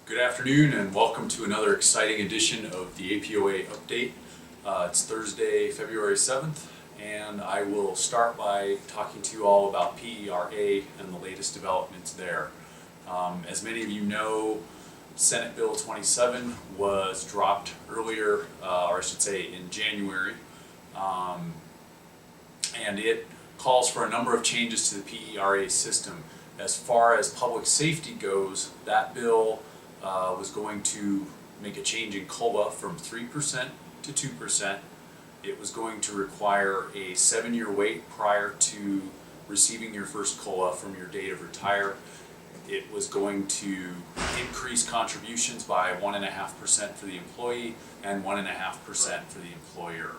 Good afternoon and welcome to another exciting edition of the APOA Update. It's Thursday, February 7th, and I will start by talking to you all about PERA and the latest developments there. As many of you know, Senate Bill 27 was dropped earlier, or I should say in January, and it calls for a number of changes to the PERA system. As far as public safety goes, that bill was going to make a change in COLA from 3% to 2%. It was going to require a 7-year wait prior to receiving your first COLA from your date of retire. It was going to increase contributions by 1.5% for the employee and 1.5% for the employer.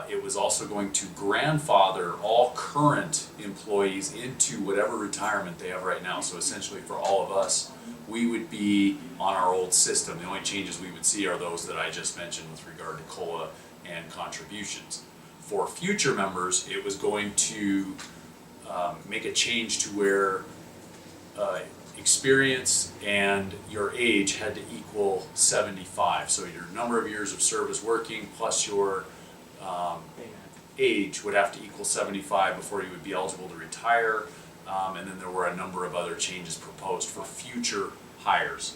It was also going to grandfather all current employees into whatever retirement they have right now. So essentially for all of us, we would be on our old system. The only changes we would see are those that I just mentioned with regard to COLA and contributions. For future members, it was going to make a change to where experience and your age had to equal 75. So your number of years of service working plus your age would have to equal 75 before you would be eligible to retire, and then there were a number of other changes proposed for future hires.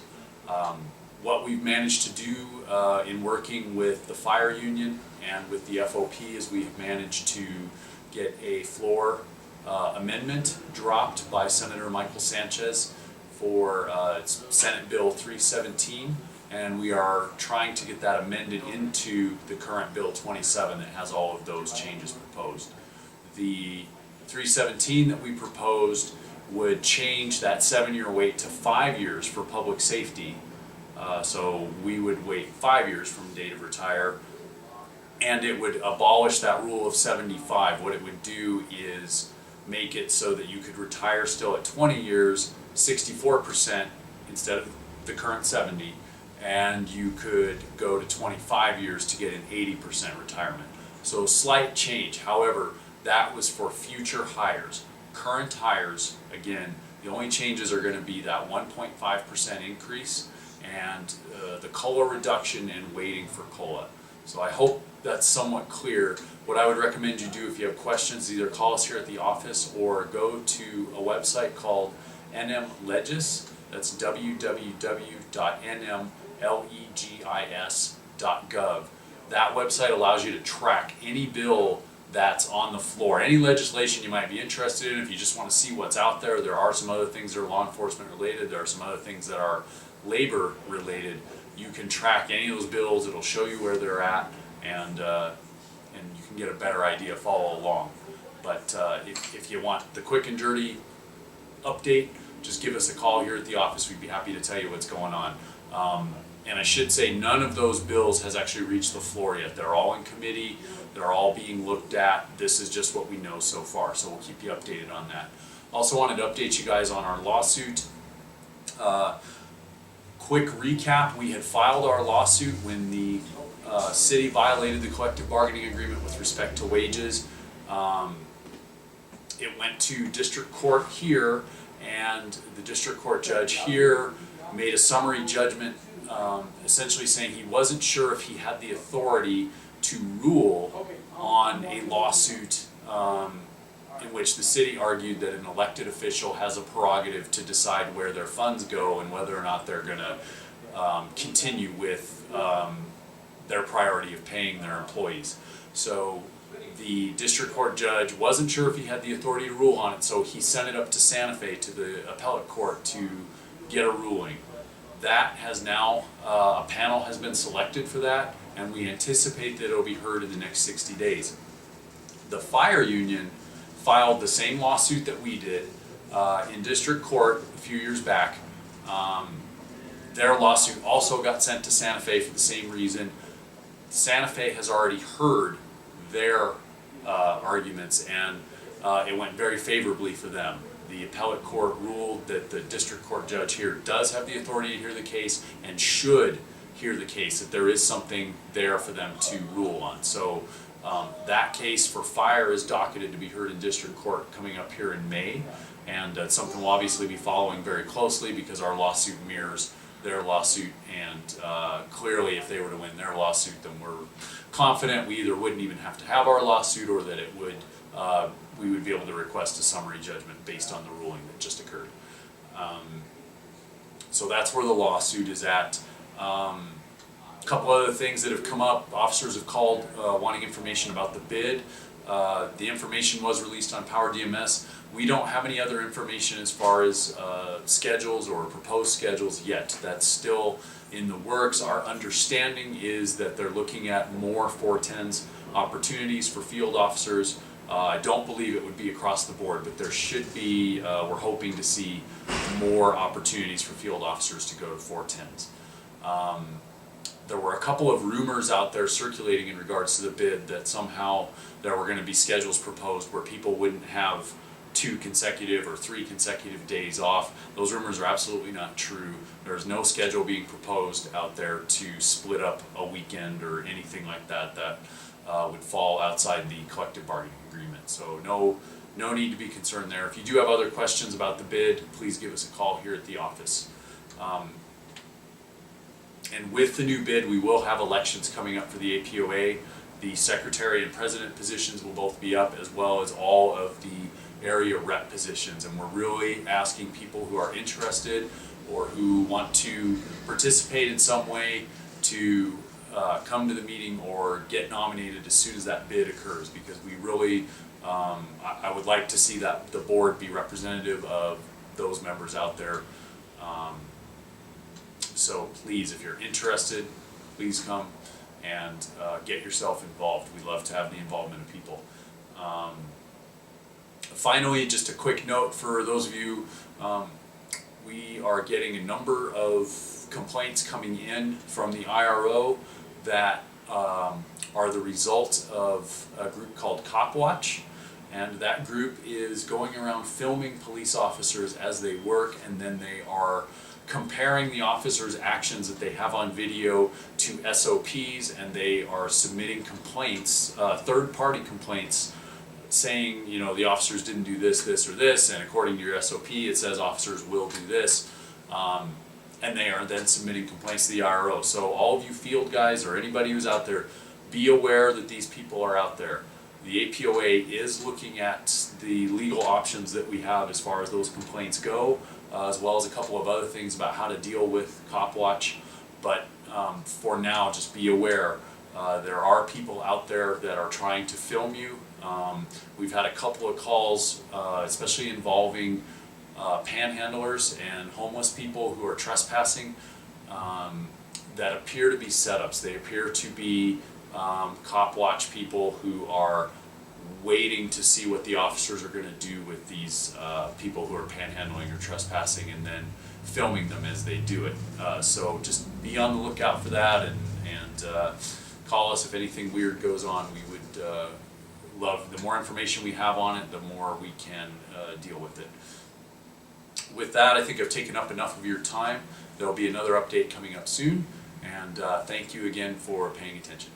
What we've managed to do in working with the fire union and with the FOP is we've managed to get a floor amendment dropped by Senator Michael Sanchez for Senate Bill 317. And we are trying to get that amended into the current Bill 27 that has all of those changes proposed. The 317 that we proposed would change that 7-year wait to 5 years for public safety. So we would wait 5 years from date of retire, and it would abolish that rule of 75. What it would do is make it so that you could retire still at 20 years, 64% instead of the current 70. And you could go to 25 years to get an 80% retirement. So slight change. However, that was for future hires. Current hires, again, the only changes are going to be that 1.5% increase and the COLA reduction and waiting for COLA. So I hope that's somewhat clear. What I would recommend you do if you have questions, either call us here at the office or go to a website called NMLegis. That's www.nmlegis.gov. That website allows you to track any bill that's on the floor, any legislation you might be interested in. If you just want to see what's out there, there are some other things that are law enforcement related, there are some other things that are labor related. You can track any of those bills, it'll show you where they're at, and you can get a better idea, follow along. But if you want the quick and dirty update, just give us a call here at the office. We'd be happy to tell you what's going on. And I should say none of those bills has actually reached the floor yet. They're all in committee. They're all being looked at. This is just what we know so far, so we'll keep you updated on that. Also wanted to update you guys on our lawsuit. Quick recap, we had filed our lawsuit when the city violated the collective bargaining agreement with respect to wages. It went to district court here, and the district court judge here made a summary judgment essentially saying he wasn't sure if he had the authority to rule on a lawsuit in which the city argued that an elected official has a prerogative to decide where their funds go and whether or not they're going to continue with their priority of paying their employees. So the district court judge wasn't sure if he had the authority to rule on it, so he sent it up to Santa Fe, to the appellate court, to get a ruling. That has now, a panel has been selected for that, and we anticipate that it'll be heard in the next 60 days. The fire union filed the same lawsuit that we did in district court a few years back. Their lawsuit also got sent to Santa Fe for the same reason. Santa Fe has already heard their arguments, and it went very favorably for them. The appellate court ruled that the district court judge here does have the authority to hear the case and should hear the case, that there is something there for them to rule on. So that case for fire is docketed to be heard in district court coming up here in May, and it's something we'll obviously be following very closely because our lawsuit mirrors their lawsuit, and clearly if they were to win their lawsuit, then we're confident we either wouldn't even have to have our lawsuit, or that it would we would be able to request a summary judgment based on the ruling that just occurred. So that's where the lawsuit is at. A couple other things that have come up. Officers have called wanting information about the bid. The information was released on Power DMS. We don't have any other information as far as schedules or proposed schedules yet. That's still in the works. Our understanding is that they're looking at more 410s opportunities for field officers. I don't believe it would be across the board, but there should be, we're hoping to see more opportunities for field officers to go to 410s. There were a couple of rumors out there circulating in regards to the bid that somehow there were going to be schedules proposed where people wouldn't have 2 consecutive or 3 consecutive days off. Those rumors are absolutely not true. There's no schedule being proposed out there to split up a weekend or anything like that that would fall outside the collective bargaining agreement. So no need to be concerned there. If you do have other questions about the bid, please give us a call here at the office. And with the new bid, we will have elections coming up for the APOA. The secretary and president positions will both be up, as well as all of the area rep positions. And we're really asking people who are interested or who want to participate in some way to come to the meeting or get nominated as soon as that bid occurs, because we really, I would like to see that the board be representative of those members out there. So please, if you're interested, please come and get yourself involved. We love to have the involvement of people. Finally, just a quick note for those of you, we are getting a number of complaints coming in from the IRO that are the result of a group called CopWatch. And that group is going around filming police officers as they work, and then they are comparing the officers' actions that they have on video to SOPs, and they are submitting complaints, third-party complaints, saying, you know, the officers didn't do this, this, or this, and according to your SOP it says officers will do this, and they are then submitting complaints to the IRO. So all of you field guys or anybody who's out there, be aware that these people are out there. The APOA is looking at the legal options that we have as far as those complaints go, as well as a couple of other things about how to deal with CopWatch. But for now, just be aware. There are people out there that are trying to film you. We've had a couple of calls, especially involving panhandlers and homeless people who are trespassing, that appear to be setups. They appear to be CopWatch people who are waiting to see what the officers are going to do with these people who are panhandling or trespassing, and then filming them as they do it. So just be on the lookout for that, and call us if anything weird goes on. We would love, the more information we have on it, the more we can deal with it. With that, I think I've taken up enough of your time. There'll be another update coming up soon, and thank you again for paying attention.